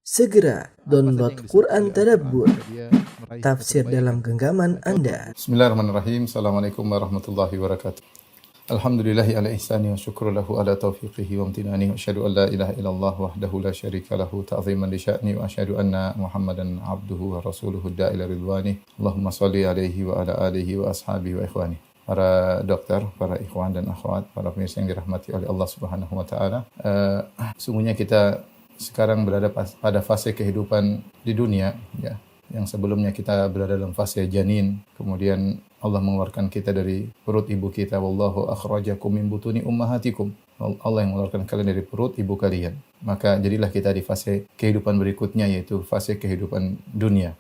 Segera download Quran Tadabbur, tafsir dalam genggaman Anda. Bismillahirrahmanirrahim. Assalamualaikum warahmatullahi wabarakatuh. Alhamdulillahi ala ihsani wa syukru lahu ala taufiqihi wa amtinani wa asyhadu an la ilaha illallah wahdahu la syarika lahu ta'ziman li sya'ni wa asyhadu anna Muhammadan abduhu wa rasuluhu da'ila ridwani. Allahumma shalli alaihi wa ala alihi wa ashabihi wa ikhwani. Para dokter, para ikhwan dan akhwat, para pemirsa yang dirahmati oleh Allah Subhanahu wa taala. Sungguhnya kita sekarang berada pada fase kehidupan di dunia, ya. Yang sebelumnya kita berada dalam fase janin, kemudian Allah mengeluarkan kita dari perut ibu kita. Wallahu akhrajakum min butuni ummahatikum. Allah yang mengeluarkan kalian dari perut ibu kalian. Maka jadilah kita di fase kehidupan berikutnya, yaitu fase kehidupan dunia.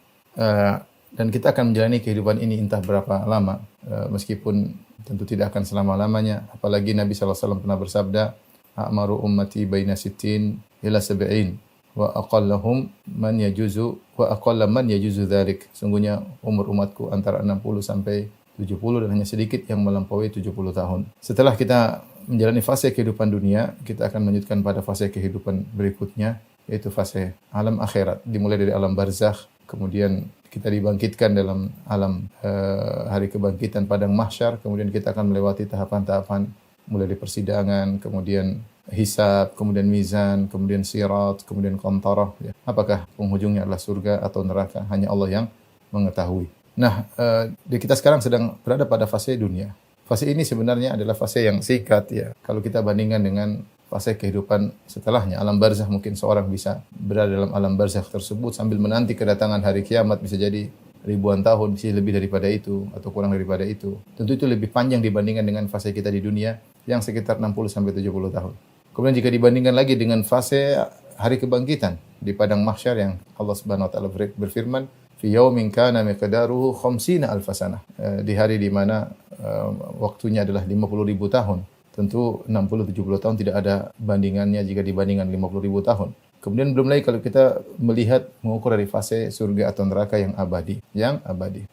Dan kita akan menjalani kehidupan ini entah berapa lama, meskipun tentu tidak akan selama-lamanya. Apalagi Nabi SAW pernah bersabda, a'maru ummati baina sittin ila sab'in wa aqallahum man yajuzu wa aqalla man yajuzu dzalik. Sungguhnya umur umatku antara 60 sampai 70 dan hanya sedikit yang melampaui 70 tahun. Setelah kita menjalani fase kehidupan dunia, kita akan melanjutkan pada fase kehidupan berikutnya, yaitu fase alam akhirat. Dimulai dari alam barzakh, kemudian kita dibangkitkan dalam alam hari kebangkitan padang mahsyar, kemudian kita akan melewati tahapan-tahapan mulai dari persidangan, kemudian hisab, kemudian mizan, kemudian sirat, kemudian qantarah, ya. Apakah penghujungnya adalah surga atau neraka? Hanya Allah yang mengetahui. Nah, kita sekarang sedang berada pada fase dunia. Fase ini sebenarnya adalah fase yang singkat, ya. Kalau kita bandingkan dengan fase kehidupan setelahnya, alam barzakh, mungkin seorang bisa berada dalam alam barzakh tersebut sambil menanti kedatangan hari kiamat, bisa jadi ribuan tahun, bisa lebih daripada itu atau kurang daripada itu. Tentu itu lebih panjang dibandingkan dengan fase kita di dunia yang sekitar 60 sampai 70 tahun. Kemudian jika dibandingkan lagi dengan fase hari kebangkitan di padang mahsyar yang Allah Subhanahu wa taala berfirman, fi yaumin kana miqdaruhu 50 alf sanah. Di hari di mana waktunya adalah 50.000 tahun. Tentu 60-70 tahun tidak ada bandingannya jika dibandingkan 50.000 tahun. Kemudian belum lagi kalau kita melihat mengukur dari fase surga atau neraka yang abadi.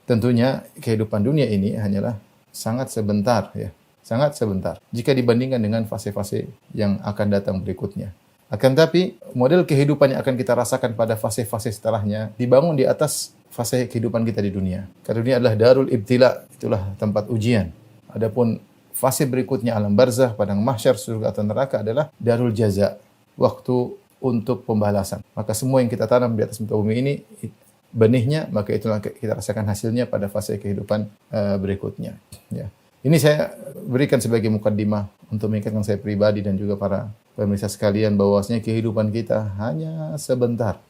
Tentunya kehidupan dunia ini hanyalah sangat sebentar, ya. Sangat sebentar jika dibandingkan dengan fase-fase yang akan datang berikutnya. Akan tapi model kehidupan yang akan kita rasakan pada fase-fase setelahnya dibangun di atas fase kehidupan kita di dunia. Karena dunia adalah darul ibtila, itulah tempat ujian. Adapun fase berikutnya alam barzakh, padang mahsyar, surga atau neraka adalah darul jaza, waktu untuk pembalasan. Maka semua yang kita tanam di atas muka bumi ini benihnya, maka itulah kita rasakan hasilnya pada fase kehidupan berikutnya, ya. Ini saya berikan sebagai mukaddimah untuk mengingatkan saya pribadi dan juga para pemirsa sekalian bahwasanya kehidupan kita hanya sebentar.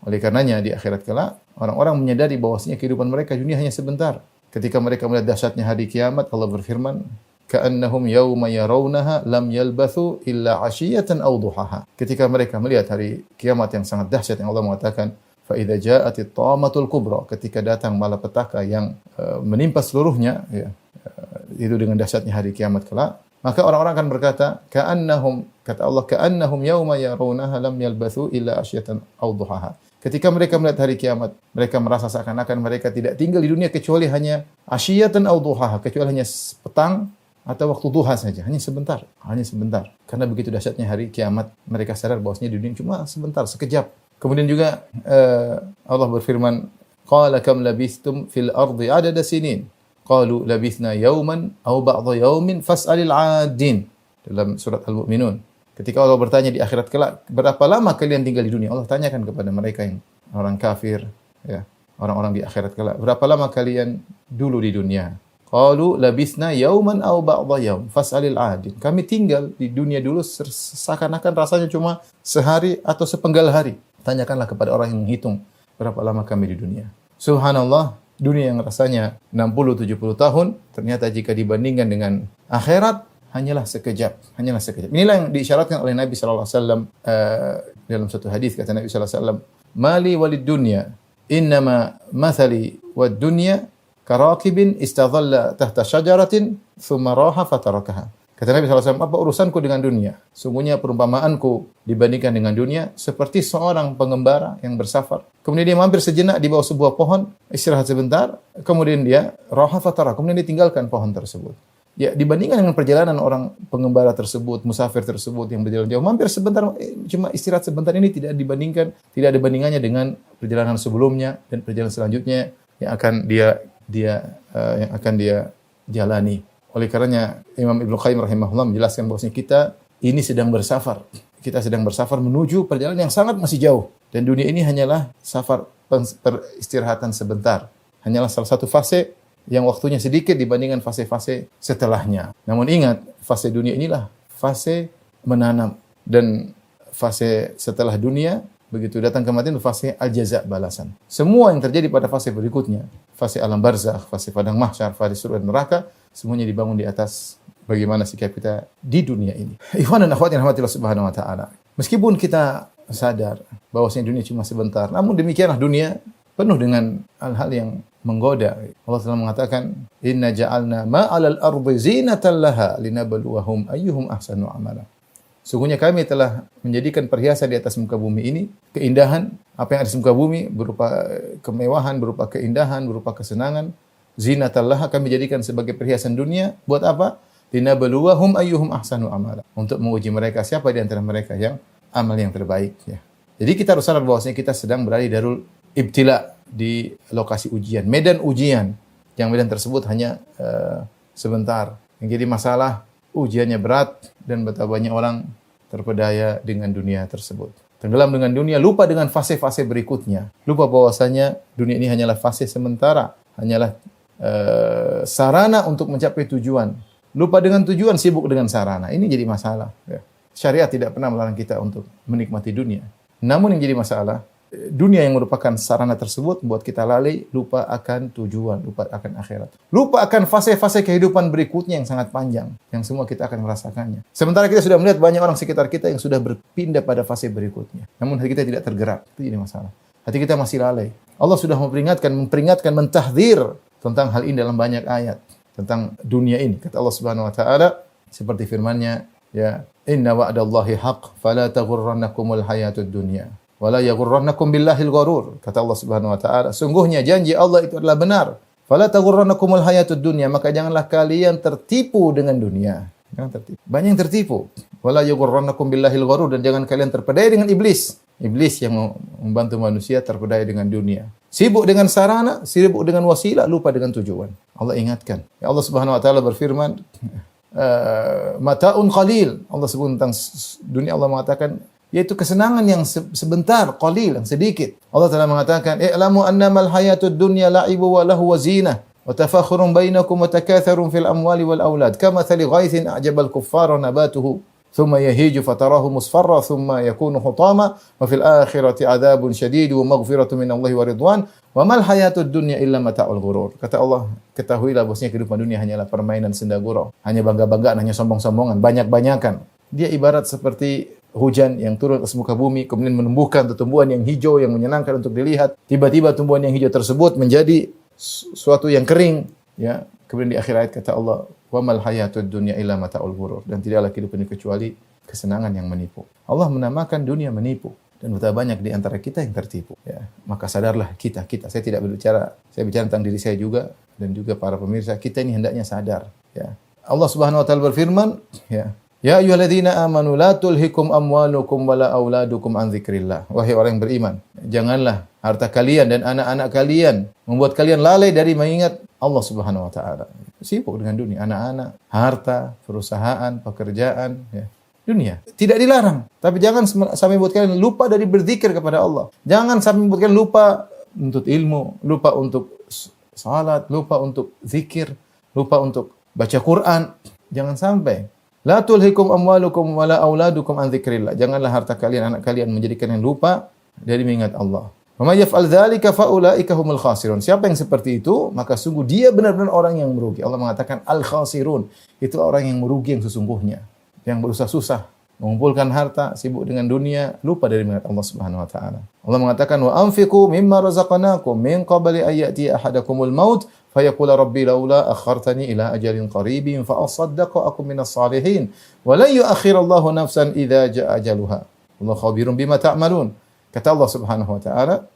Oleh karenanya di akhirat kelak orang-orang menyadari bahwasanya kehidupan mereka dunia hanya sebentar. Ketika mereka melihat dahsyatnya hari kiamat, Allah berfirman, ka'annahum yawma yarawnaha lam yalbathu illa 'ashiyatan aw duhaha. Ketika mereka melihat hari kiamat yang sangat dahsyat yang Allah mengatakan, fa idza ja'atit tamatul kubra, ketika datang malapetaka yang menimpa seluruhnya, ya, itu dengan dahsyatnya hari kiamat kelak, maka orang-orang akan berkata, ka'annahum, kata Allah, ka'annahum yawma yarawnaha lam yalbathu illa 'ashiyatan aw duhaha. Ketika mereka melihat hari kiamat, mereka merasa seakan-akan mereka tidak tinggal di dunia kecuali hanya asyiyatan aw duhaha, kecuali hanya petang atau waktu duha saja, hanya sebentar. Karena begitu dahsyatnya hari kiamat, mereka sadar bahwasanya di dunia cuma sebentar, sekejap. Kemudian juga Allah berfirman, qala kam labistum fil ardi adada sinin. Qalu labithna yawman aw ba'dha yawmin fas'alil 'adin. Dalam surat Al-Mu'minun. Ketika Allah bertanya di akhirat kelak, berapa lama kalian tinggal di dunia? Allah tanyakan kepada mereka yang orang kafir, ya, orang-orang di akhirat kelak, berapa lama kalian dulu di dunia? Qalu labithna yawman aw ba'dha yawm fas'alil 'adin. Kami tinggal di dunia dulu seakan-akan rasanya cuma sehari atau sepenggal hari. Tanyakanlah kepada orang yang menghitung berapa lama kami di dunia. Subhanallah, dunia yang rasanya 60-70 tahun, ternyata jika dibandingkan dengan akhirat, hanyalah sekejap. Inilah yang diisyaratkan oleh Nabi SAW dalam satu hadis, kata Nabi SAW, mali walid dunya, innama mathali wad dunya, karakibin istadhalla tahta syajaratin, thumma raha fatarakaha. Kata Nabi SAW, apa urusanku dengan dunia? Sungguhnya perumpamaanku dibandingkan dengan dunia seperti seorang pengembara yang bersafar. Kemudian dia mampir sejenak di bawah sebuah pohon, istirahat sebentar, kemudian dia raha fatara, kemudian dia tinggalkan pohon tersebut. Ya, dibandingkan dengan perjalanan orang pengembara tersebut, musafir tersebut yang berjalan jauh, mampir sebentar, cuma istirahat sebentar, ini tidak ada bandingannya dengan perjalanan sebelumnya dan perjalanan selanjutnya yang akan dia jalani. Oleh karenanya Imam Ibnu Qayyim rahimahullah menjelaskan bahwasanya kita ini sedang bersafar. Kita sedang bersafar menuju perjalanan yang sangat masih jauh, dan dunia ini hanyalah safar peristirahatan sebentar. Hanyalah salah satu fase yang waktunya sedikit dibandingkan fase-fase setelahnya. Namun ingat, fase dunia inilah fase menanam, dan fase setelah dunia, begitu datang kematian, itu fase al-jaza, balasan. Semua yang terjadi pada fase berikutnya, fase alam barzakh, fase padang mahsyar, fase surga dan neraka, semuanya dibangun di atas bagaimana sikap kita di dunia ini. Ikhwan dan akhwat yang rahmatillah subhanahu wa ta'ala. Meskipun kita sadar bahwasanya dunia cuma sebentar, namun demikianlah dunia penuh dengan hal-hal yang menggoda. Allah telah mengatakan, "Inna ja'alna ma'alal ardi zinatan laha linabluwahum ayyuhum ahsanu amala." Sungguhnya kami telah menjadikan perhiasan di atas muka bumi ini, keindahan, apa yang ada di muka bumi berupa kemewahan, berupa keindahan, berupa kesenangan, zinatan laha kami jadikan sebagai perhiasan dunia. Buat apa? Linabluwahum ayyuhum ahsanu amala. Untuk menguji mereka siapa di antara mereka yang amal yang terbaik, ya. Jadi kita harus sadar bahwasanya kita sedang berada di darul ibtila, di lokasi ujian, medan ujian, yang medan tersebut hanya sebentar. Yang jadi masalah, ujiannya berat, dan betapa banyak orang terpedaya dengan dunia tersebut. Tenggelam dengan dunia, lupa dengan fase-fase berikutnya. Lupa bahwasanya dunia ini hanyalah fase sementara, hanyalah sarana untuk mencapai tujuan. Lupa dengan tujuan, sibuk dengan sarana. Ini jadi masalah. Ya. Syariat tidak pernah melarang kita untuk menikmati dunia. Namun yang jadi masalah, dunia yang merupakan sarana tersebut membuat kita lalai, lupa akan tujuan, lupa akan akhirat. Lupa akan fase-fase kehidupan berikutnya yang sangat panjang, yang semua kita akan merasakannya. Sementara kita sudah melihat banyak orang sekitar kita yang sudah berpindah pada fase berikutnya. Namun hati kita tidak tergerak, itu jadi masalah. Hati kita masih lalai. Allah sudah memperingatkan, mentahdzir tentang hal ini dalam banyak ayat. Tentang dunia ini. Kata Allah Subhanahu wa taala seperti firman-Nya, ya, "Inna wa'dallahi haqq, fala taghurrannakumul hayatud dunya." Wala yaghurrannakum billahil gharur. Kata Allah Subhanahu wa taala, sungguhnya janji Allah itu adalah benar. Fala taghurrannakumul hayatud dunya, maka janganlah kalian tertipu dengan dunia. Jangan tertipu. Banyak yang tertipu. Wala yaghurrannakum billahil gharur, dan jangan kalian terpedaya dengan iblis. Iblis yang membantu manusia terpedaya dengan dunia. Sibuk dengan sarana, sibuk dengan wasilah, lupa dengan tujuan. Allah ingatkan. Ya, Allah Subhanahu wa taala berfirman, mata'un qalil. Allah sebut tentang dunia, Allah mengatakan yaitu kesenangan yang sebentar, qalil, yang sedikit. Allah telah mengatakan, "I'lamu annamal hayatud dunya la'ibu wa lahu wa zinah, wa tafakhurun bainakum wa takatsarun fil amwali wal aulad, kamathali ghaithin a'jabal kuffara nabatuhu, thumma yahiju fatarahu musfarra, thumma yakunu hutama, wa fil akhirati 'adzabun syadid wa maghfiratun minallahi wa ridwan, wa mal hayatud dunya illa mata'ul ghurur." Kata Allah, ketahuilah bahwasanya kehidupan dunia hanyalah permainan senda gurau, hanya bangga-banggaan, hanya sombong-sombongan, banyak-banyakan. Dia ibarat seperti hujan yang turun ke muka bumi, kemudian menumbuhkan tumbuhan yang hijau yang menyenangkan untuk dilihat. Tiba-tiba tumbuhan yang hijau tersebut menjadi suatu yang kering, ya. Kemudian di akhir ayat kata Allah, "Wa mal hayatud dunya illa mata'ul ghurur." Dan tidaklah kehidupan ini kecuali kesenangan yang menipu. Allah menamakan dunia menipu, dan betapa banyak di antara kita yang tertipu, ya. Maka sadarlah kita. Saya tidak berbicara, saya bicara tentang diri saya juga dan juga para pemirsa. Kita ini hendaknya sadar, ya. Allah Subhanahu wa taala berfirman, ya, "Ya ayyuhalladzina amanu la tulhikum amwalukum wala auladukum an dzikrillah." Wahai orang yang beriman, janganlah harta kalian dan anak-anak kalian membuat kalian lalai dari mengingat Allah Subhanahu wa taala. Sibuk dengan dunia, anak-anak, harta, perusahaan, pekerjaan, ya. Dunia tidak dilarang, tapi jangan sampai membuat kalian lupa dari berzikir kepada Allah. Jangan sampai membuat kalian lupa untuk ilmu, lupa untuk salat, lupa untuk zikir, lupa untuk baca Quran. Jangan sampai. La tulhikum amwalukum wala auladukum an dzikrillah. Janganlah harta kalian, anak kalian menjadikan yang lupa dari mengingat Allah. Wa may yaf'al dzalika fa ulaika humul khasirun. Siapa yang seperti itu, maka sungguh dia benar-benar orang yang merugi. Allah mengatakan al-khasirun, itu orang yang merugi yang sesungguhnya, yang berusaha susah mengumpulkan harta, sibuk dengan dunia, lupa dari mengingat Allah Subhanahu wa taala. Allah mengatakan, "Wa anfiqu mimma razaqnakum min qabli an ya'tiya ahadakumul maut fayaqula rabbi laula akhartani ila ajalin qaribin fa asaddaqu akum minas salihin wa la yu'akhirallahu nafsan idza jaa ajaluha wallahu khabirun bima ta'malun." Kata Allah Subhanahu wa taala,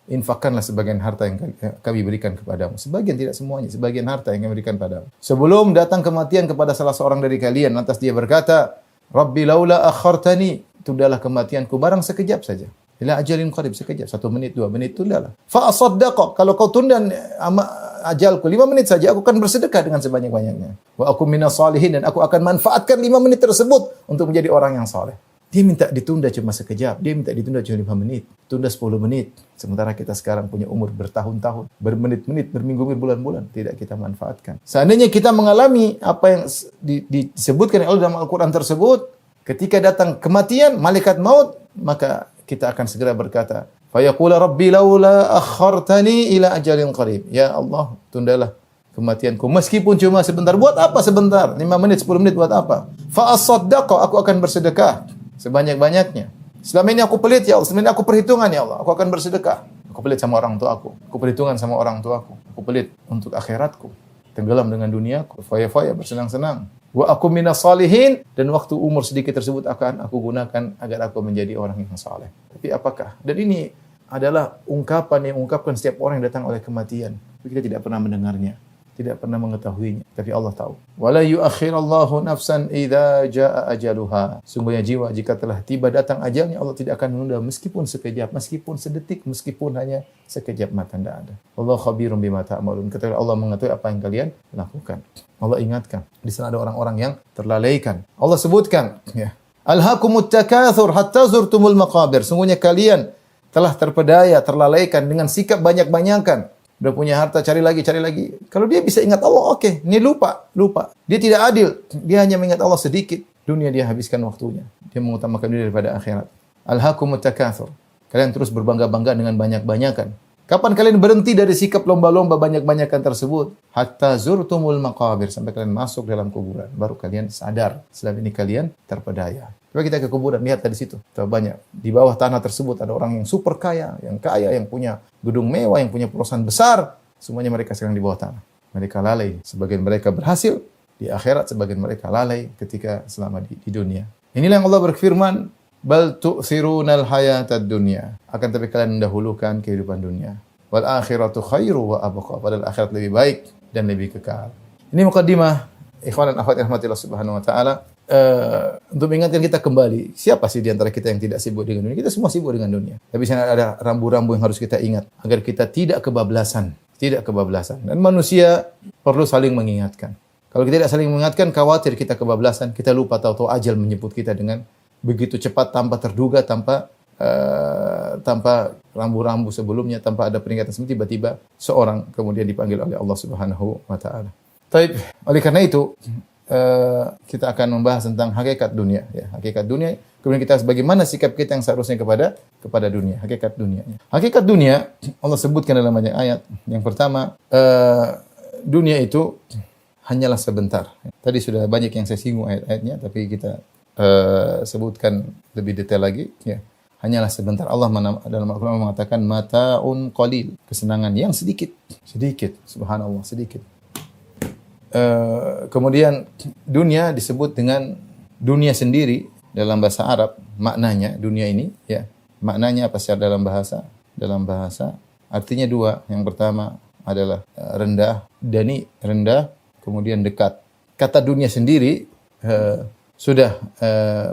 infakkanlah sebagian harta yang kami berikan kepadamu. Sebagian, tidak semuanya, sebagian harta yang kami berikan padamu. Sebelum datang kematian kepada salah seorang dari kalian, lantas dia berkata, Rabbi laula akhartani, tundalah kematianku barang sekejap saja. Ila ajalin qarib, sekejap, 1 menit, 2 menit, tundalah. Fa asaddaqa, kalau kau tunda ajalku 5 menit saja, aku akan bersedekah dengan sebanyak-banyaknya. Wa aku minas salihin, dan aku akan manfaatkan 5 menit tersebut untuk menjadi orang yang saleh. Dia minta ditunda cuma sekejap, dia minta ditunda cuma 5 menit, tunda 10 menit. Sementara kita sekarang punya umur bertahun-tahun, bermenit-menit, berminggu-minggu, bulan-bulan, tidak kita manfaatkan. Seandainya kita mengalami apa yang disebutkan oleh dalam Al-Quran tersebut, ketika datang kematian, malaikat maut, maka kita akan segera berkata, fayaqula rabbi laula akhartani ila ajalin qarib. Ya Allah, tundalah kematianku meskipun cuma sebentar. Buat apa sebentar? 5 menit, 10 menit buat apa? Fa asaddaqa, aku akan bersedekah sebanyak-banyaknya. Selama ini aku pelit ya Allah, selama ini aku perhitungan ya Allah, aku akan bersedekah. Aku pelit sama orang tua aku perhitungan sama orang tua aku pelit untuk akhiratku, tenggelam dengan duniaku, faya-faya bersenang-senang. Wa aku minas salihin, dan waktu umur sedikit tersebut akan aku gunakan agar aku menjadi orang yang saleh. Tapi apakah? Dan ini adalah ungkapan yang ungkapkan setiap orang yang datang oleh kematian. Tapi kita tidak pernah mendengarnya, tidak pernah mengetahuinya, tapi Allah tahu. Wala yuakhirallahu nafsan idza jaa ajaluha. Sungguhnya jiwa jika telah tiba datang ajalnya, Allah tidak akan menunda meskipun sekejap, meskipun sedetik, meskipun hanya sekejap mata, tidak ada. Allah khabirum bima ta'malun. Kata Allah mengetahui apa yang kalian lakukan. Allah ingatkan. Di sana ada orang-orang yang terlalaikan. Allah sebutkan, ya. Alhaakumut takatsur hatta zurtumul maqabir. Sungguhnya kalian telah terpedaya, terlalaikan dengan sikap banyak-banyakan. Udah punya harta, cari lagi, cari lagi. Kalau dia bisa ingat Allah, oke. Ini lupa. Dia tidak adil. Dia hanya mengingat Allah sedikit. Dunia dia habiskan waktunya. Dia mengutamakan dunia daripada akhirat. Alhaakumut takatsur. Kalian terus berbangga-bangga dengan banyak-banyakan. Kapan kalian berhenti dari sikap lomba-lomba banyak-banyakan tersebut? Hatta zurtumul maqabir, sampai kalian masuk dalam kuburan, baru kalian sadar selama ini kalian terpedaya. Coba kita ke kuburan, lihat tadi situ. Terlalu banyak. Di bawah tanah tersebut ada orang yang super kaya, yang punya gedung mewah, yang punya perusahaan besar. Semuanya mereka sekarang di bawah tanah. Mereka lalai. Sebagian mereka berhasil di akhirat, sebagian mereka lalai ketika selama di dunia. Inilah yang Allah berfirman, bal tu'thirunal hayatad dunya. Akan tapi kalian mendahulukan kehidupan dunia. Wal akhiratu khairu wa abqa. Padahal akhirat lebih baik dan lebih kekal. Ini mukaddimah ikhwan dan akhwat rahmatillah subhanahu wa ta'ala. Untuk mengingatkan kita kembali, siapa sih di antara kita yang tidak sibuk dengan dunia? Kita semua sibuk dengan dunia. Tapi sana ada rambu-rambu yang harus kita ingat agar kita tidak kebablasan. Dan manusia perlu saling mengingatkan. Kalau kita tidak saling mengingatkan, khawatir kita kebablasan, kita lupa tahu-tahu ajal menjemput kita dengan begitu cepat, tanpa terduga, tanpa rambu-rambu sebelumnya, tanpa ada peringatan sebelumnya, tiba-tiba seorang kemudian dipanggil oleh Allah Subhanahu wa taala. Baik, oleh karena itu kita akan membahas tentang hakikat dunia, ya, hakikat dunia. Kemudian kita bagaimana sikap kita yang seharusnya kepada dunia, hakikat dunia. Hakikat dunia Allah sebutkan dalam banyak ayat. Yang pertama, dunia itu hanyalah sebentar. Tadi sudah banyak yang saya singgung ayat-ayatnya, tapi kita sebutkan lebih detail lagi, ya. Hanyalah sebentar. Allah dalam Al-Quran mengatakan mata'un qalil, kesenangan yang sedikit, subhanallah, sedikit. Kemudian dunia disebut dengan dunia sendiri dalam bahasa Arab. Maknanya dunia ini, ya, maknanya apa secara dalam bahasa artinya dua. Yang pertama adalah rendah, dani, rendah, kemudian dekat. Kata dunia sendiri sudah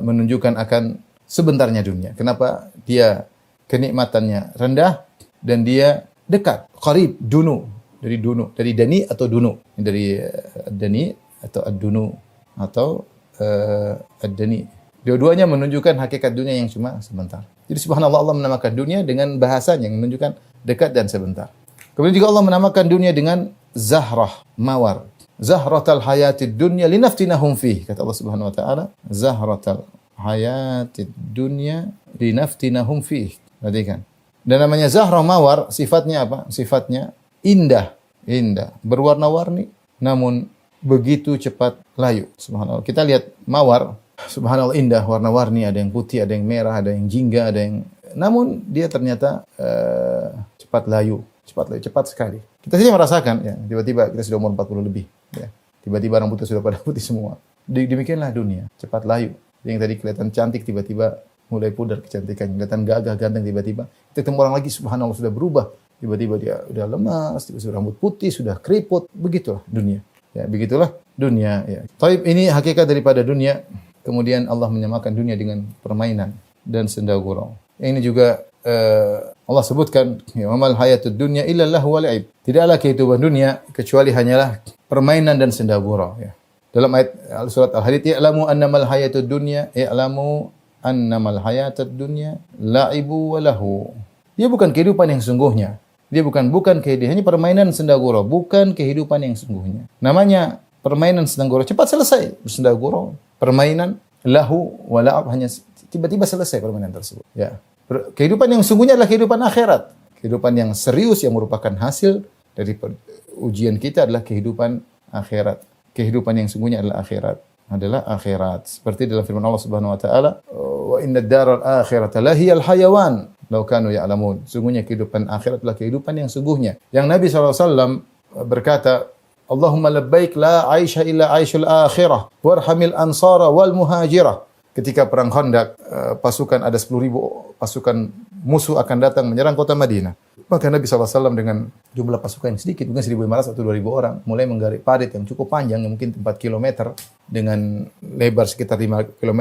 menunjukkan akan sebentarnya dunia. Kenapa? Dia kenikmatannya rendah dan dia dekat. Qarib, dunu. Dari dani atau dunu. Dari dani atau ad-dunu atau ad-dani. Dua-duanya menunjukkan hakikat dunia yang cuma sebentar. Jadi subhanallah, Allah menamakan dunia dengan bahasanya yang menunjukkan dekat dan sebentar. Kemudian juga Allah menamakan dunia dengan zahrah, mawar. Zahratal hayatid dunya linaftinahum fih. Kata Allah Subhanahu wa taala, zahratal hayatid dunya linaftinahum fih. Perhatikan. Dan namanya zahrah, mawar, sifatnya apa? Sifatnya indah, berwarna-warni, namun begitu cepat layu. Subhanallah. Kita lihat mawar, subhanallah, indah, warna-warni, ada yang putih, ada yang merah, ada yang jingga, ada yang, namun dia ternyata cepat layu, cepat sekali. Kita saja merasakan, ya, tiba-tiba kita sudah umur 40 lebih, ya. Tiba-tiba rambutnya sudah pada putih semua. Demikianlah dunia, cepat layu. Yang tadi kelihatan cantik tiba-tiba mulai pudar kecantikannya, kelihatan gagah ganteng tiba-tiba. Kita ketemu orang lagi, subhanallah sudah berubah. Tiba-tiba dia udah lemas, tiba-tiba rambut putih, sudah keriput. Begitulah dunia. Ya, begitulah dunia. Ya. Taib, ini hakikat daripada dunia. Kemudian Allah menyamakan dunia dengan permainan dan senda gurau. Ini juga Allah sebutkan, ya, wamal hayatud dunya illa lahu wa la'ib. Tidaklah kehidupan dunia kecuali hanyalah permainan dan senda gurau. Ya. Dalam ayat surat Al-Hadid, "I'lamu annamal hayatud dunya, i'lamu annamal hayatud dunya la'ibu wa lahu." Dia bukan kehidupan yang sungguhnya. Dia bukan kehidupan, hanya permainan senda gurau, bukan kehidupan yang sungguhnya. Namanya permainan senda gurau, cepat selesai senda gurau. Permainan lahu wa la'ab, hanya tiba-tiba selesai permainan tersebut. Ya. Kehidupan yang sungguhnya adalah kehidupan akhirat. Kehidupan yang serius yang merupakan hasil dari ujian kita adalah kehidupan akhirat. Kehidupan yang sungguhnya adalah akhirat. Seperti dalam firman Allah Subhanahu wa taala, "Wa innad daral akhirata lahiyal hayawan law kanu ya'lamun." Sungguhnya kehidupan akhirat adalah kehidupan yang sungguhnya. Yang Nabi SAW berkata, "Allahumma labbaik la aisha illa aishul akhirah warhamil ansara wal muhajirah." Ketika perang Khandaq, pasukan ada 10.000 pasukan musuh akan datang menyerang kota Madinah. Maka Nabi SAW dengan jumlah pasukan yang sedikit, mungkin 1.500 atau 2.000 orang, mulai menggali parit yang cukup panjang, yang mungkin 4 km, dengan lebar sekitar 5 km,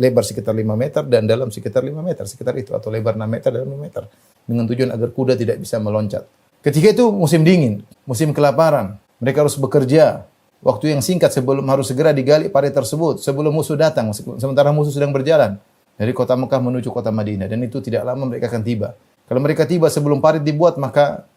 lebar sekitar 5 meter, dan dalam sekitar 5 meter, sekitar itu, atau lebar 6 meter, dalam 5 meter. Dengan tujuan agar kuda tidak bisa meloncat. Ketika itu musim dingin, musim kelaparan, mereka harus bekerja. Waktu yang singkat sebelum harus segera digali parit tersebut, sebelum musuh datang, sementara musuh sedang berjalan dari kota Mekah menuju kota Madinah, dan itu tidak lama mereka akan tiba. Kalau mereka tiba sebelum parit dibuat, maka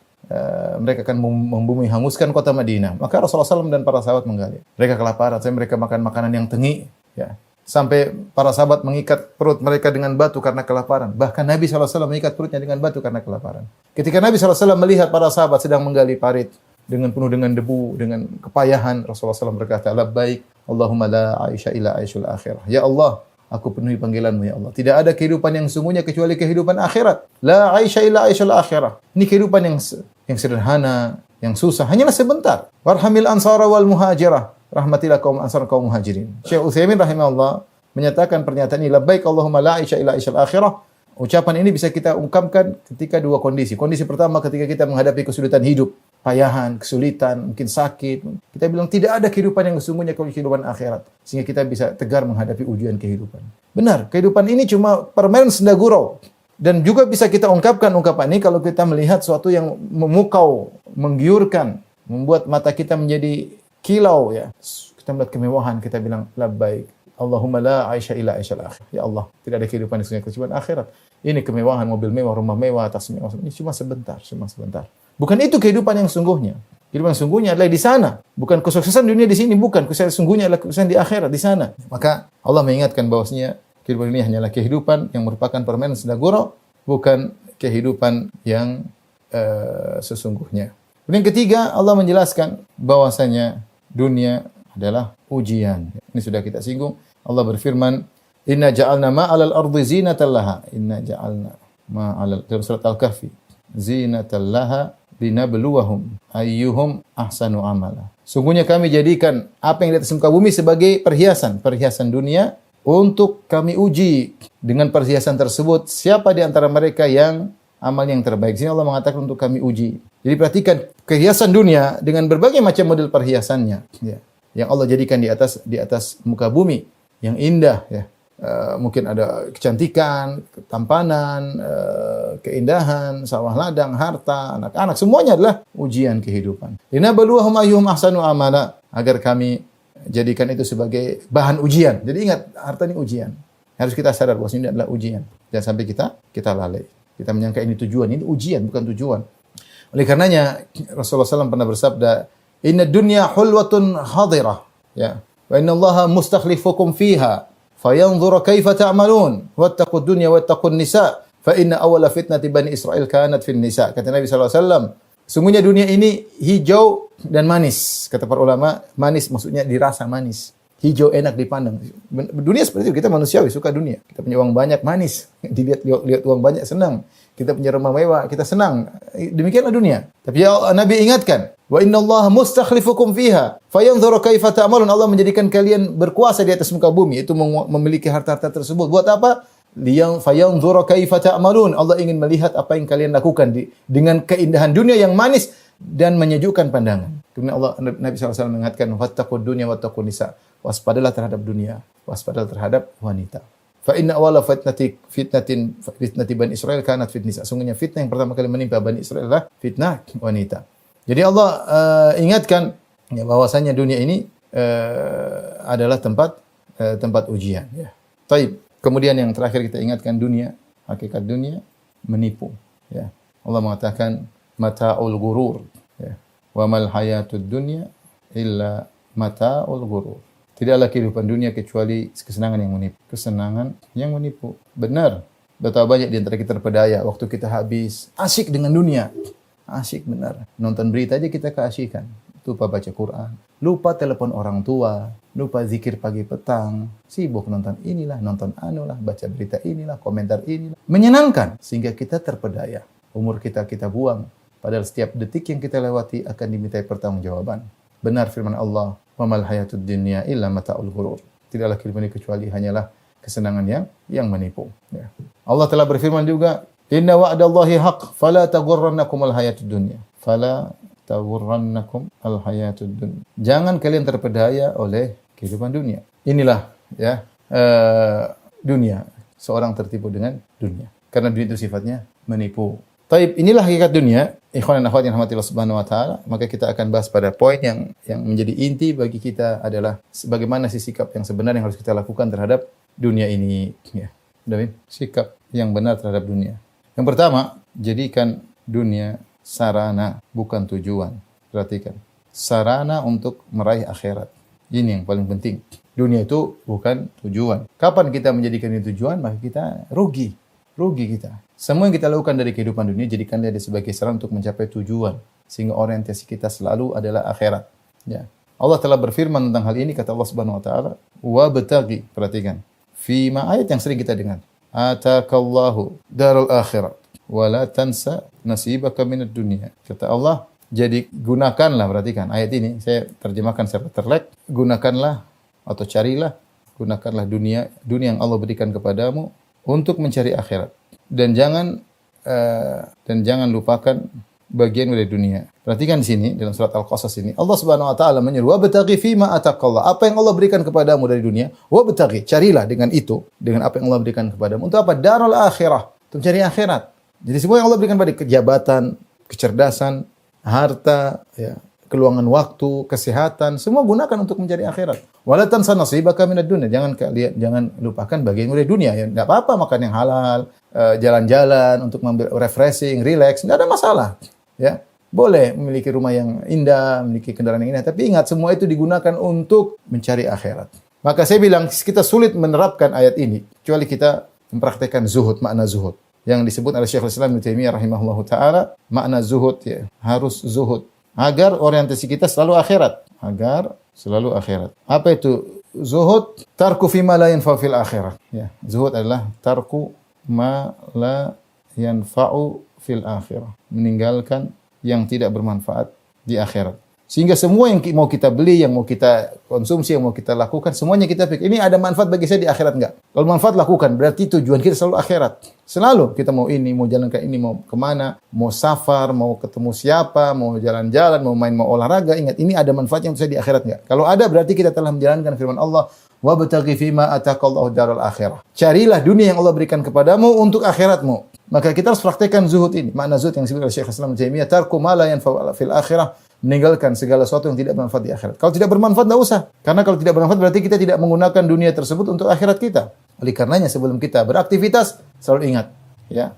mereka akan membumi hanguskan kota Madinah. Maka Rasulullah SAW dan para sahabat menggali. Mereka kelaparan, sampai mereka makan makanan yang tengi, ya. Sampai para sahabat mengikat perut mereka dengan batu karena kelaparan. Bahkan Nabi SAW mengikat perutnya dengan batu karena kelaparan. Ketika Nabi SAW melihat para sahabat sedang menggali parit dengan penuh dengan debu, dengan kepayahan, Rasulullah SAW berkata, "Labbaik, Allahumma la aisha illa aishul akhirah." Ya Allah, aku penuhi panggilanmu, ya Allah. Tidak ada kehidupan yang sungguhnya kecuali kehidupan akhirat. La aisha illa aishul akhirah. Ini kehidupan yang sederhana, yang susah, hanyalah sebentar. Warhamil ansara wal muhajirah. Rahmatilah kaum ansar, kaum muhajirin. Syekh Utsaimin rahimahullah menyatakan pernyataan ini, labbaik Allahumma la aisha illa aishul akhirah. Ucapan ini bisa kita ungkapkan ketika dua kondisi. Kondisi pertama ketika kita menghadapi kesulitan hidup, payahan, kesulitan, mungkin sakit. Kita bilang tidak ada kehidupan yang sesungguhnya kalau kehidupan akhirat. Sehingga kita bisa tegar menghadapi ujian kehidupan. Benar, kehidupan ini cuma permainan senda gurau. Dan juga bisa kita ungkapkan ungkapan ini kalau kita melihat sesuatu yang memukau, menggiurkan, membuat mata kita menjadi kilau, ya. Kita melihat kemewahan, kita bilang labbaik Allahumma la aisha illa aishal akhir. Ya Allah, tidak ada kehidupan yang sesungguhnya kecuali akhirat. Ini kemewahan, mobil mewah, rumah mewah, tas mewah, ini cuma sebentar. Bukan itu kehidupan yang sungguhnya. Kehidupan yang sungguhnya adalah di sana. Bukan kesuksesan dunia di sini, bukan. Kesuksesan sungguhnya adalah kesuksesan di akhirat, di sana. Maka Allah mengingatkan bahwasanya kehidupan ini hanyalah kehidupan yang merupakan permainan senda gurau, bukan kehidupan yang sesungguhnya. Kemudian ketiga, Allah menjelaskan bahwasanya dunia adalah ujian. Ini sudah kita singgung. Allah berfirman, "Inna ja'alna ma'alal ardi zinatan laha." Inna ja'alna ma'alal, dalam surat Al-Kahfi, zinatan laha linabluwahum ayyuhum ahsanu amala. Sungguhnya kami jadikan apa yang di atas muka bumi sebagai perhiasan dunia untuk kami uji. Dengan perhiasan tersebut, siapa di antara mereka yang amal yang terbaik. Sini Allah mengatakan untuk kami uji. Jadi perhatikan perhiasan dunia dengan berbagai macam model perhiasannya, ya, yang Allah jadikan di atas muka bumi yang indah, ya. Mungkin ada kecantikan, ketampanan, keindahan, sawah ladang, harta, anak-anak, semuanya adalah ujian kehidupan. Linabluwahum ayyuhum ahsanu amala, agar kami jadikan itu sebagai bahan ujian. Jadi ingat, harta ini ujian. Harus kita sadar bahwa ini adalah ujian. Jangan sampai kita lalai. Kita menyangka ini tujuan, ini ujian, bukan tujuan. Oleh karenanya Rasulullah SAW pernah bersabda, "Inna dunya hulwatun hadirah." Ya. "Wa inna Allaha mustakhlifukum fiha, fayanzura kaifa ta'malun. Wattaqud dunya wattaqun nisa, fa inna awwala fitnati bani Israil kanat fin nisa." Kata Nabi SAW, sungguhnya dunia ini hijau dan manis. Kata para ulama, manis maksudnya dirasa manis. hijau enak dipandang. Dunia seperti itu, kita manusiawi, suka dunia. Kita punya uang banyak, manis. Lihat uang banyak, senang. Kita punya rumah mewah, kita senang. Demikianlah dunia. Tapi Nabi ingatkan, wa innallaha mustakhlifukum fiha fayanzuru kaifa ta'malun. Allah menjadikan kalian berkuasa di atas muka bumi, itu memiliki harta-harta tersebut. Buat apa? Fayanzuru kaifa ta'malun. Allah ingin melihat apa yang kalian lakukan dengan keindahan dunia yang manis dan menyejukkan pandangan. Kemudian Nabi SAW mengatakan, wattaqud dunya wattaqun nisa. Waspadalah terhadap dunia, waspadalah terhadap wanita. Fa inna awwala fitnati Bani Israil kanat fitnah. Sungguhnya fitnah yang pertama kali menimpa Bani Israil adalah fitnah wanita. Jadi Allah ingatkan ya, bahwasanya dunia ini adalah tempat ujian. Ya. Taib. Kemudian yang terakhir kita ingatkan dunia, hakikat dunia menipu. Ya. Allah mengatakan mata'ul ghurur. Ya. Wa mal hayatud dunya illa mata'ul ghurur. Tidaklah kehidupan dunia kecuali kesenangan yang menipu. Kesenangan yang menipu. Benar. Betapa banyak di antara kita terpedaya. Waktu kita habis. Asyik dengan dunia. Asyik benar. Nonton berita aja kita keasyikan. Lupa baca Quran. Lupa telepon orang tua. Lupa zikir pagi petang. Sibuk nonton inilah, nonton anulah, baca berita inilah, komentar inilah. Menyenangkan. Sehingga kita terpedaya. Umur kita buang. Padahal setiap detik yang kita lewati akan dimintai pertanggungjawaban. Benar firman Allah. Wa mal hayatud dunya illa mata'ul ghurur. Tidaklah kehidupan ini kecuali hanyalah kesenangan yang menipu. Ya. Allah telah berfirman juga, inna wa'dallahi haqq fala taghurrannakum al-hayatud dunya. Fala taghurrannakum al-hayatud dunya. Jangan kalian terpedaya oleh kehidupan dunia. Inilah ya dunia. Seorang tertipu dengan dunia. Karena dunia itu sifatnya menipu. Taib, inilah hakikat dunia. Ikhwan dan akhwat yang rahmati Allah Subhanahu wa taala, maka kita akan bahas pada poin yang menjadi inti bagi kita adalah bagaimana sikap yang sebenarnya yang harus kita lakukan terhadap dunia ini, ya. Sikap yang benar terhadap dunia. Yang pertama, jadikan dunia sarana bukan tujuan. Perhatikan. Sarana untuk meraih akhirat. Ini yang paling penting. Dunia itu bukan tujuan. Kapan kita menjadikan ini tujuan, maka kita rugi. Rugi kita. Semua yang kita lakukan dari kehidupan dunia, jadikan dia sebagai sarana untuk mencapai tujuan. Sehingga orientasi kita selalu adalah akhirat. Ya. Allah telah berfirman tentang hal ini, kata Allah Subhanahu wa taala, wa bataghi, perhatikan. Fima, ayat yang sering kita dengar. Atakallahu darul akhirat wa la tansa nasibaka minad dunya. Kata Allah, jadi gunakanlah, perhatikan ayat ini, saya terjemahkan secara terlek, gunakanlah atau carilah, gunakanlah dunia yang Allah berikan kepadamu untuk mencari akhirat, dan jangan lupakan bagian dari dunia. Perhatikan di sini dalam surat Al-Qasas ini, Allah Subhanahu wa taala menyuruh wabtaghi fima ataqallah. Apa yang Allah berikan kepadamu dari dunia, wabtaghi, carilah dengan itu, dengan apa yang Allah berikan kepadamu. Untuk apa? Darul akhirah, untuk mencari akhirat. Jadi semua yang Allah berikan pada kejabatan, kecerdasan, harta, ya, keluangan waktu, kesehatan, semua gunakan untuk mencari akhirat. Wala tansa nasibaka minad dunya. Jangan lupakan bagian dari dunia. Ya, enggak apa-apa makan yang halal, jalan-jalan untuk mengambil refreshing, relax, enggak ada masalah. Ya. Boleh memiliki rumah yang indah, memiliki kendaraan yang indah, tapi ingat semua itu digunakan untuk mencari akhirat. Maka saya bilang kita sulit menerapkan ayat ini kecuali kita mempraktikkan zuhud, makna zuhud. Yang disebut oleh Syekhul Islam Ibnu Taimiyah rahimahullahu taala, makna zuhud, ya, harus zuhud agar orientasi kita selalu akhirat, Apa itu zuhud? Tarku fi ma la yanfa'u fil akhirah. Ya, zuhud adalah tarku ma la yanfa'u fil akhirah. Meninggalkan yang tidak bermanfaat di akhirat. Sehingga semua yang mau kita beli, yang mau kita konsumsi, yang mau kita lakukan, semuanya kita pikir, ini ada manfaat bagi saya di akhirat enggak? Kalau manfaat lakukan, berarti tujuan kita selalu akhirat. Selalu kita mau ini, mau jalan ke ini, mau kemana, mau safar, mau ketemu siapa, mau jalan-jalan, mau main, mau olahraga, ingat, ini ada manfaatnya untuk saya di akhirat enggak? Kalau ada, berarti kita telah menjalankan firman Allah, wabtaghi fima ataqallahu darul akhirah. Carilah dunia yang Allah berikan kepadamu untuk akhiratmu. Maka kita harus praktekkan zuhud ini. Makna zuhud yang disebut oleh Syekh Islam Ibnu Taimiyah, tarku ma la yanfa'u fil akhirah, meninggalkan segala sesuatu yang tidak bermanfaat di akhirat. Kalau tidak bermanfaat, tidak usah. Karena kalau tidak bermanfaat, berarti kita tidak menggunakan dunia tersebut untuk akhirat kita. Oleh karenanya, sebelum kita beraktivitas, selalu ingat, ya,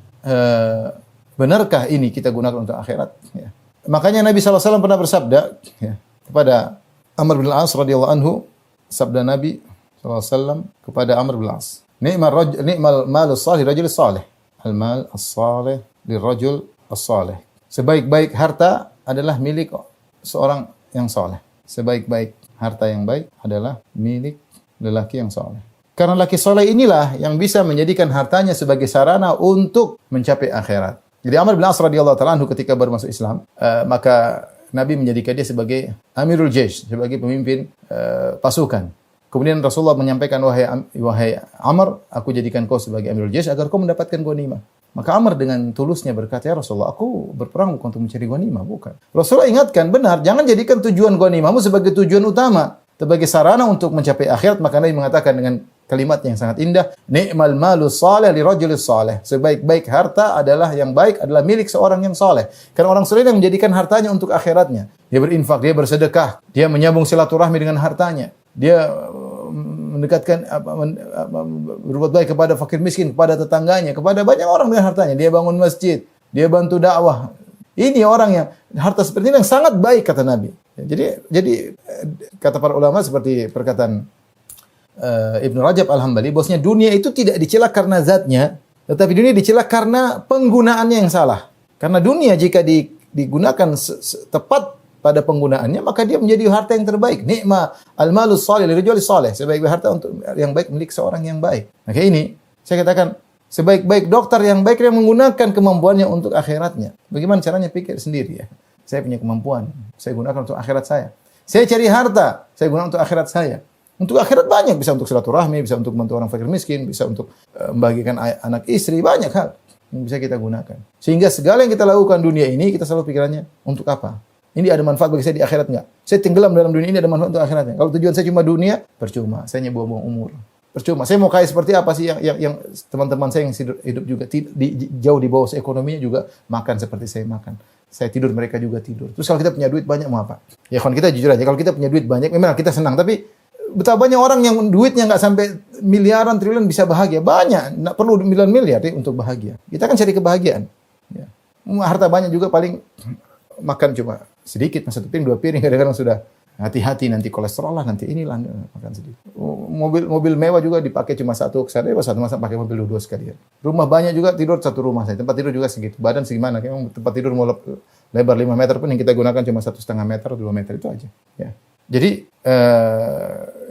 benarkah ini kita gunakan untuk akhirat? Ya. Makanya Nabi SAW pernah bersabda, ya, kepada Amr bin Al-As radhiyallahu anhu, sabda Nabi SAW kepada Amr bin Al-As, ni'mal malus salih rajul salih. Al-mal as-salih lirrajul as-salih. Sebaik-baik harta adalah milik seorang yang saleh. Sebaik-baik harta yang baik adalah milik lelaki yang soleh. Karena laki soleh inilah yang bisa menjadikan hartanya sebagai sarana untuk mencapai akhirat. Jadi Amr bin As radhiyallahu ta'ala anhu ketika baru masuk Islam, maka Nabi menjadikan dia sebagai Amirul Jaish, sebagai pemimpin pasukan. Kemudian Rasulullah menyampaikan, wahai Amr, aku jadikan kau sebagai Amirul Jaish agar kau mendapatkan ghanimah. Maka Amr dengan tulusnya berkata, ya Rasulullah, aku berperang bukan untuk mencari ghanimah, bukan. Rasulullah ingatkan, benar, jangan jadikan tujuan ghanimahmu sebagai tujuan utama, sebagai sarana untuk mencapai akhirat. Maka Nabi mengatakan dengan kalimat yang sangat indah, ni'mal malu salih li rajulis salih. Sebaik-baik harta adalah yang baik adalah milik seorang yang saleh. Karena orang saleh yang menjadikan hartanya untuk akhiratnya. Dia berinfak, dia bersedekah, dia menyambung silaturahmi dengan hartanya. Dia mendekatkan berbuat baik kepada fakir miskin, kepada tetangganya, kepada banyak orang dengan hartanya. Dia bangun masjid, dia bantu dakwah. Ini orang yang harta seperti ini yang sangat baik kata Nabi. Jadi kata para ulama seperti perkataan Ibnu Rajab Al-Hambali, bahwasanya dunia itu tidak dicela karena zatnya, tetapi dunia dicela karena penggunaannya yang salah. Karena dunia jika digunakan tepat pada penggunaannya, maka dia menjadi harta yang terbaik. Ni'ma al-malu salih li rajuli salih. Sebaik-baik harta untuk yang baik milik seorang yang baik. Maka ini saya katakan sebaik-baik dokter yang baik yang menggunakan kemampuannya untuk akhiratnya. Bagaimana caranya, pikir sendiri ya. Saya punya kemampuan, saya gunakan untuk akhirat saya. Saya cari harta, saya gunakan untuk akhirat saya. Untuk akhirat banyak, bisa untuk silaturahmi, bisa untuk membantu orang fakir miskin, bisa untuk membagikan anak istri, banyak hal yang bisa kita gunakan. Sehingga segala yang kita lakukan dunia ini, kita selalu pikirannya, untuk apa? Ini ada manfaat bagi saya di akhirat enggak? Saya tenggelam dalam dunia ini, ada manfaat untuk akhiratnya. Kalau tujuan saya cuma dunia, percuma. Saya hanya buang-buang umur. Percuma. Saya mau kaya seperti apa sih yang teman-teman saya yang hidup juga jauh di bawah ekonominya juga makan seperti saya makan. Saya tidur, mereka juga tidur. Terus kalau kita punya duit banyak mau apa? Ya kalau kita jujur aja, kalau kita punya duit banyak, memang kita senang. Tapi betapa banyak orang yang duitnya nggak sampai miliaran, triliun bisa bahagia. Banyak, nggak perlu miliar untuk bahagia. Kita kan cari kebahagiaan. Ya. Harta banyak juga paling makan cuma sedikit, satu piring, dua piring, kadang-kadang sudah hati-hati nanti kolesterol lah, nanti inilah makan sedikit. Mobil mewah juga dipakai cuma satu masa pakai mobil dua sekalian. Rumah banyak juga, tidur satu rumah saya. Tempat tidur juga segitu. Badan segimana? Tempat tidur mau lebar 5 meter pun yang kita gunakan cuma 1,5 meter, 2 meter itu aja. Ya. Jadi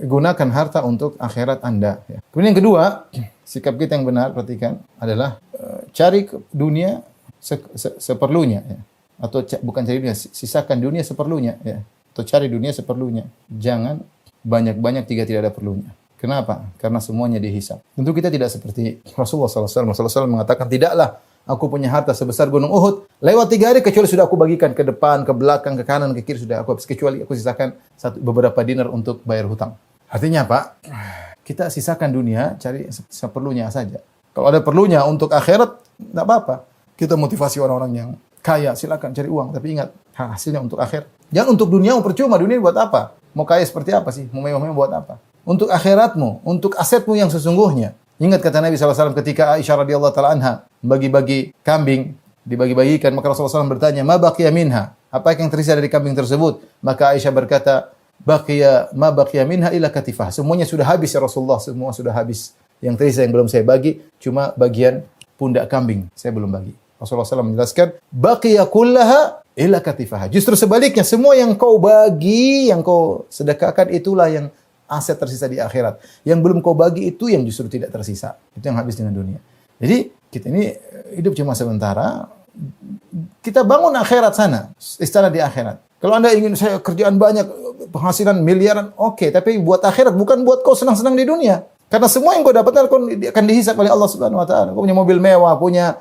gunakan harta untuk akhirat Anda. Ya. Kemudian yang kedua, sikap kita yang benar, perhatikan, adalah cari dunia seperlunya. Ya. Atau bukan cari dunia, sisakan dunia seperlunya. Ya. Atau cari dunia seperlunya. Jangan banyak-banyak jika tidak ada perlunya. Kenapa? Karena semuanya dihisab. Tentu kita tidak seperti Rasulullah SAW. Rasulullah SAW mengatakan, tidaklah aku punya harta sebesar gunung Uhud. Lewat 3 hari kecuali sudah aku bagikan ke depan, ke belakang, ke kanan, ke kiri sudah aku habis. Kecuali aku sisakan beberapa dinar untuk bayar hutang. Artinya apa? Kita sisakan dunia, cari seperlunya saja. Kalau ada perlunya untuk akhirat, tidak apa-apa. Kita motivasi orang-orang yang kaya, silakan cari uang. Tapi ingat, hasilnya untuk akhirat. Jangan untuk dunia, percuma. Dunia buat apa? Mau kaya seperti apa sih? Mau mewah-mewah buat apa? Untuk akhiratmu, untuk asetmu yang sesungguhnya. Ingat kata Nabi SAW ketika Aisyah radhiyallahu ta'ala anha bagi-bagi kambing, dibagi-bagikan, maka Rasulullah SAW bertanya, ma baqiya minha? Apa yang tersisa dari kambing tersebut? Maka Aisyah berkata, ma baqiya minha illa katifah. Semuanya sudah habis ya Rasulullah, semua sudah habis. Yang tersisa yang belum saya bagi, cuma bagian pundak kambing, saya belum bagi. Rasulullah SAW menjelaskan, baqiya kullaha illa katifah. Justru sebaliknya, semua yang kau bagi, yang kau sedekahkan, itulah yang aset tersisa di akhirat. Yang belum kau bagi itu yang justru tidak tersisa. Itu yang habis dengan dunia. Jadi kita ini hidup cuma sementara. Kita bangun akhirat sana, istana di akhirat. Kalau Anda ingin saya kerjaan banyak, penghasilan miliaran, oke. Tapi buat akhirat, bukan buat kau senang-senang di dunia. Karena semua yang kau dapatkan akan dihisab oleh Allah Subhanahu Wa Taala. Kau punya mobil mewah, punya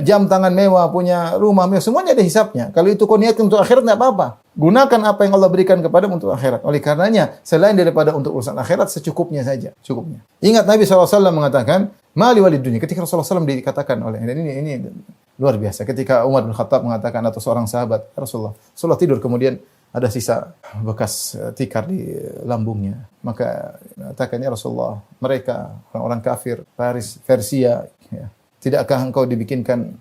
jam tangan mewah, punya rumah mewah, semuanya ada hisabnya. Kalau itu kau niatkan untuk akhirat, tidak apa-apa. Gunakan apa yang Allah berikan kepadamu untuk akhirat. Oleh karenanya, selain daripada untuk urusan akhirat, secukupnya saja. Cukupnya. Ingat Nabi SAW mengatakan, mali walid dunia. Ketika Rasulullah SAW dikatakan oleh, dan ini luar biasa. Ketika Umar bin Khattab mengatakan, atau seorang sahabat, Rasulullah tidur, kemudian ada sisa bekas tikar di lambungnya. Maka mengatakan, ya Rasulullah, mereka, orang-orang kafir, Faris, Persia, ya, tidakkah engkau dibikinkan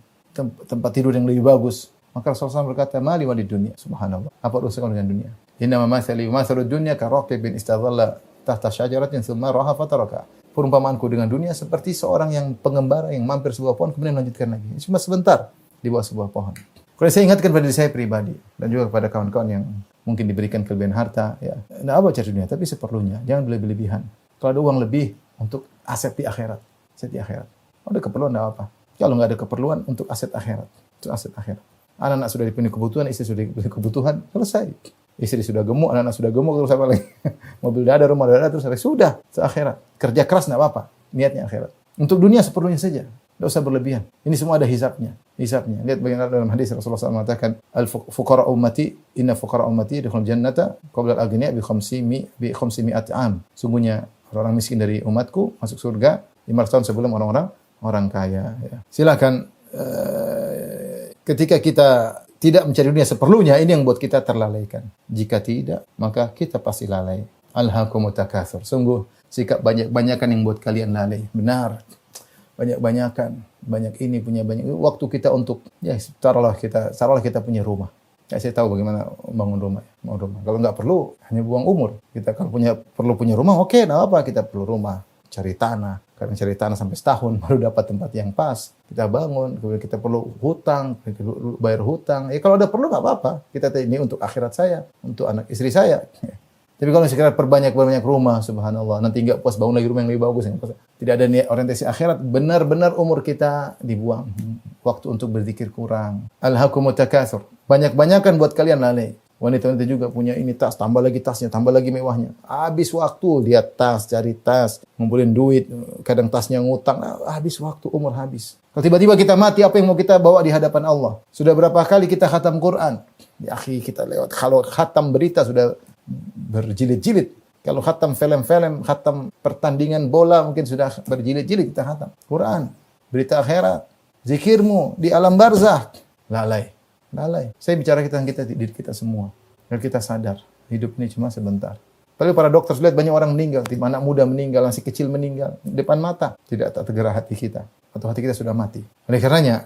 tempat tidur yang lebih bagus? Maka Rasulullah SAW berkata, mali walid dunia. Subhanallah. Apa urusan dengan dunia? Innama mathalu dunya karaqibin istadhalla tahta syajaratin thumma raha fataraka. Perumpamaanku dengan dunia seperti seorang yang pengembara yang mampir sebuah pohon kemudian melanjutkan lagi. Cuma sebentar di bawah sebuah pohon. Kalau saya ingatkan pada diri saya pribadi dan juga kepada kawan-kawan yang mungkin diberikan kelebihan harta, ya. Nggak apa cari dunia, tapi seperlunya, jangan berlebihan. Kalau ada uang lebih untuk aset di akhirat, aset di akhirat. Kalau ada keperluan nggak apa. Kalau nggak ada keperluan untuk aset akhirat, untuk aset akhirat. Anak-anak sudah dipenuhi kebutuhan, istri sudah dipenuhi kebutuhan, selesai. Istri sudah gemuk, anak-anak sudah gemuk, terus apa lagi? Mobil udah ada, rumah udah ada, terus apa? Sudah, ke akhirat. Kerja keras nggak apa-apa, niatnya akhirat. Untuk dunia seperlunya saja, nggak usah berlebihan. Ini semua ada hisabnya. Hisabnya. Lihat bagaimana dalam hadis Rasulullah SAW mengatakan, al-fuqara ummati, inna fuqara ummati yadkhulul jannata qabla al-aghniya bi 500 am. Sungguhnya orang miskin dari umatku masuk surga 500 tahun sebelum orang kaya. Ya. Silakan ketika kita tidak mencari dunia seperlunya, ini yang buat kita terlalaikan. Jika tidak, maka kita pasti lalai. Alhaakumut takatsur. Sungguh sikap banyak-banyakan yang buat kalian lalai. Benar. Banyak-banyakan, banyak ini punya banyak. Waktu kita untuk taruhlah kita punya rumah. Ya, saya tahu bagaimana bangun rumah. Kalau nggak perlu, hanya buang umur. Kita kalau perlu punya rumah, oke, nggak apa, kita perlu rumah. Cari tanah. Karena cari tanah sampai setahun baru dapat tempat yang pas. Kita bangun, kemudian kita perlu hutang, bayar hutang. Kalau ada perlu nggak apa-apa. Kita ini untuk akhirat saya, untuk anak istri saya. Tapi kalau sekedar perbanyak rumah, subhanallah, nanti nggak puas bangun lagi rumah yang lebih bagus. Tidak ada niat orientasi akhirat, benar-benar umur kita dibuang. Waktu untuk berzikir kurang. Alhaakumut takatsur. Banyak-banyakan buat kalian lalai. Wanita-wanita juga punya ini tas, tambah lagi tasnya, tambah lagi mewahnya. Habis waktu lihat tas, cari tas, ngumpulin duit, kadang tasnya ngutang, habis waktu, umur habis. Kalau tiba-tiba kita mati, apa yang mau kita bawa di hadapan Allah? Sudah berapa kali kita khatam Quran? Ya akhi, kita lewat. Kalau khatam berita sudah berjilid-jilid. Kalau khatam film-film, khatam pertandingan bola, mungkin sudah berjilid-jilid kita khatam. Quran, berita akhirat, zikirmu di alam barzakh, lalai. Saya bicara diri kita semua. Biar kita sadar, hidup ini cuma sebentar. Tapi para dokter lihat banyak orang meninggal, anak muda meninggal, masih kecil meninggal, depan mata. Tidak tak tergerak hati kita. Atau hati kita sudah mati. Oleh karenanya,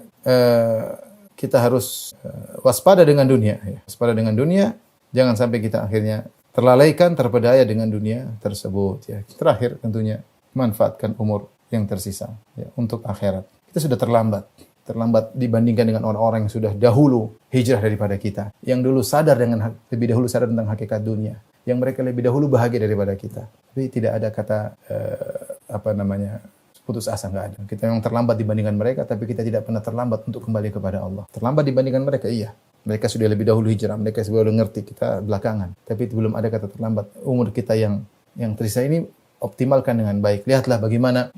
kita harus waspada dengan dunia. Waspada dengan dunia, jangan sampai kita akhirnya terlalaikan, terpedaya dengan dunia tersebut. Ya. Terakhir tentunya, manfaatkan umur yang tersisa untuk akhirat. Kita sudah terlambat dibandingkan dengan orang-orang yang sudah dahulu hijrah daripada kita. Yang dulu lebih dahulu sadar tentang hakikat dunia. Yang mereka lebih dahulu bahagia daripada kita. Tapi tidak ada kata putus asa, nggak ada. Kita memang terlambat dibandingkan mereka, tapi kita tidak pernah terlambat untuk kembali kepada Allah. Terlambat dibandingkan mereka, iya. Mereka sudah lebih dahulu hijrah, mereka sudah ngerti, kita belakangan. Tapi belum ada kata terlambat. Umur kita yang tersisa ini optimalkan dengan baik. Lihatlah bagaimana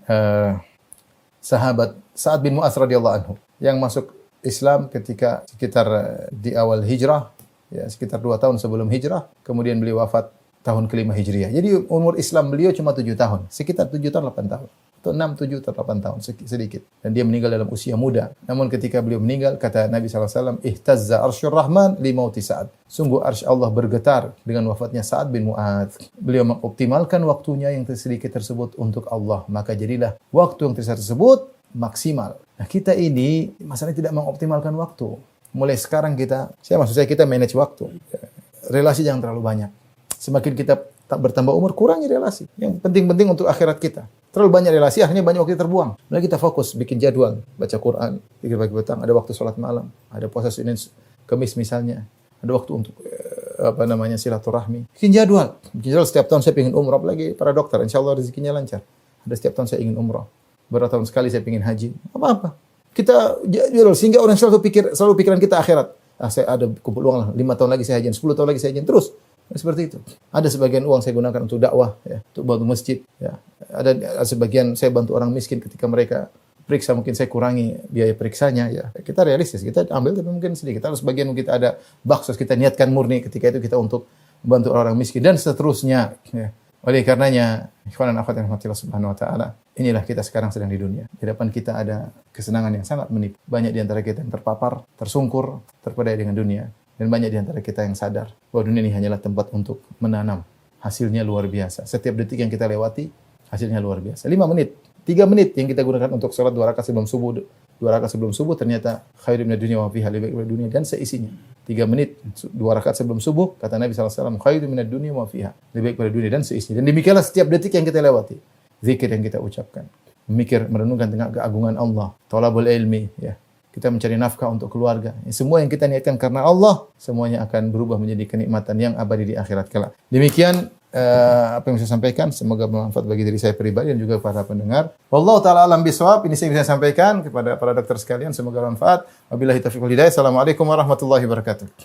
sahabat Sa'ad bin Mu'adz radhiyallahu anhu yang masuk Islam ketika sekitar di awal hijrah, sekitar 2 tahun sebelum hijrah, kemudian beliau wafat tahun ke-5 Hijriah. Jadi umur Islam beliau cuma 7 tahun, sekitar 7 tahun 8 tahun. Atau 6, 7, atau 8 tahun sedikit. Dan dia meninggal dalam usia muda. Namun ketika beliau meninggal, kata Nabi SAW, ihtazza arsyur rahman li mauti Sa'ad. Sungguh arsy Allah bergetar dengan wafatnya Sa'ad bin Mu'adz. Beliau mengoptimalkan waktunya yang sedikit tersebut untuk Allah. Maka jadilah waktu yang tersisa tersebut maksimal. Nah kita ini masalahnya tidak mengoptimalkan waktu. Mulai sekarang kita manage waktu. Relasi jangan terlalu banyak. Semakin kita tak bertambah umur, kurangi relasi. Yang penting-penting untuk akhirat kita. Terlalu banyak relasi, akhirnya banyak waktu terbuang. Lalu kita fokus, bikin jadwal, baca Quran, zikir pagi petang, ada waktu sholat malam, ada puasa Senin, Kamis misalnya, ada waktu untuk silaturahmi. Bikin jadwal setiap tahun saya ingin umrah, apalagi para dokter, insya Allah rezekinya lancar. Ada setiap tahun saya ingin umrah. Berapa tahun sekali saya ingin haji. Apa-apa. Kita jadwal sehingga orang selalu pikiran kita akhirat. Saya ada kumpul uang lah, 5 tahun lagi saya haji, 10 tahun lagi saya haji, terus. Seperti itu. Ada sebagian uang saya gunakan untuk dakwah, untuk bantu masjid. Ada sebagian saya bantu orang miskin ketika mereka periksa, mungkin saya kurangi biaya periksanya. Kita realistis, kita ambil tapi mungkin sedikit. Ada sebagian mungkin kita ada baksos, kita niatkan murni ketika itu kita untuk membantu orang miskin dan seterusnya. Oleh karenanya, ikhwan dan akhwat yang rahmatillah subhanahu wa ta'ala, inilah kita sekarang sedang di dunia. Di depan kita ada kesenangan yang sangat menipu. Banyak di antara kita yang terpapar, tersungkur, terpedaya dengan dunia. Dan banyak di antara kita yang sadar bahwa dunia ini hanyalah tempat untuk menanam. Hasilnya luar biasa. Setiap detik yang kita lewati, hasilnya luar biasa. 5 menit, 3 menit yang kita gunakan untuk sholat 2 rakaat sebelum subuh. 2 rakaat sebelum subuh ternyata khairum minad dunya wa fiha, lebih baik dari dunia dan seisinya. 3 menit, 2 rakaat sebelum subuh, kata Nabi SAW, khairum minad dunya wa fiha, lebih baik dari dunia dan seisinya. Dan demikianlah setiap detik yang kita lewati. Zikir yang kita ucapkan. Memikir, merenungkan tentang keagungan Allah. Thalabul ilmi, kita mencari nafkah untuk keluarga. Semua yang kita niatkan karena Allah, semuanya akan berubah menjadi kenikmatan yang abadi di akhirat kelak. Demikian apa yang saya sampaikan, semoga bermanfaat bagi diri saya pribadi dan juga para pendengar. Wallahu taala alam bisawab. Ini saya bisa sampaikan kepada para dokter sekalian, semoga bermanfaat. Wabillahi taufiq wal hidayah. Assalamualaikum warahmatullahi wabarakatuh.